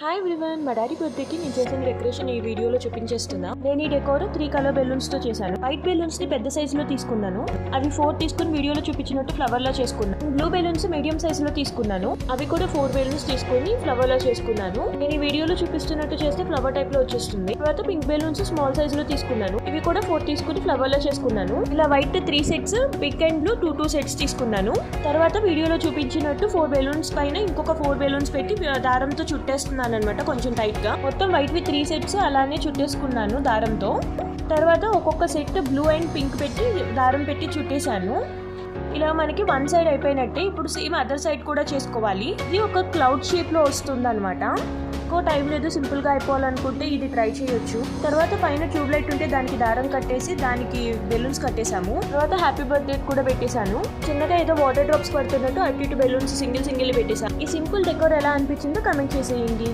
Hi everyone, మా daddy బర్త్డేకి నేను చేసిన డెకరేషన్ ఈ వీడియోలో చూపించేస్తున్నా. నేను ఈ డెకోర్ 3 కలర్ బెలూన్స్ తో చేశాను. వైట్ బెలూన్స్ ని పెద్ద సైజ్ లో తీసుకున్నాను. అవి 4 తీసుకుని వీడియోలో చూపించినట్టు ఫ్లవర్ లా చేసుకున్నాను. బ్లూ బెలూన్స్ మీడియం సైజ్ లో తీసుకున్నాను. అవి కూడా 4 బెలూన్స్ తీసుకుని ఫ్లవర్ లా చేసుకున్నాను. నేను ఈ వీడియోలో చూపిస్తున్నట్టు చేస్తే ఫ్లవర్ టైప్ లో వచ్చేస్తుంది. తర్వాత పింక్ బెలూన్స్ స్మాల్ సైజ్ లో తీసుకున్నాను. ఇవి కూడా 4 తీసుకుని ఫ్లవర్ లా చేసుకున్నాను. ఇలా white 3 sets, pink and blue 2 sets తీసుకున్నాను. తర్వాత వీడియోలో చూపించినట్టు 4 బెలూన్స్ పైన ఇంకొక 4 బెలూన్స్ పెట్టి దారంతో చుట్టేస్తున్నాను అనమాట, కొంచెం టైట్ గా. మొత్తం వైట్ 3 సెట్స్ అలానే చుట్టేసుకున్నాను దారంతో. తర్వాత ఒక్కొక్క సెట్ బ్లూ అండ్ పింక్ పెట్టి దారం పెట్టి చుట్టేశాను. ఇలా మనకి 1 సైడ్ అయిపోయినట్టే. ఇప్పుడు సేమ్ అదర్ సైడ్ కూడా చేసుకోవాలి. ఇది ఒక క్లౌడ్ షేప్ లో వస్తుంది అనమాట. ఎక్కువ టైం లేదు, సింపుల్ గా అయిపోవాలనుకుంటే ఇది ట్రై చేయొచ్చు. తర్వాత పైన ట్యూబ్ లైట్ ఉంటే దానికి దారం కట్టేసి దానికి బెలూన్స్ కట్టేసాము. తర్వాత హ్యాపీ బర్త్డే కూడా పెట్టేశాను. చిన్నగా ఏదో వాటర్ డ్రాప్స్ పడుతున్నట్టు అటు ఇటు బెలూన్స్ సింగిల్ పెట్టేసాను. ఈ సింపుల్ డెకోర్ ఎలా అనిపించిందో కమెంట్ చేసేయండి.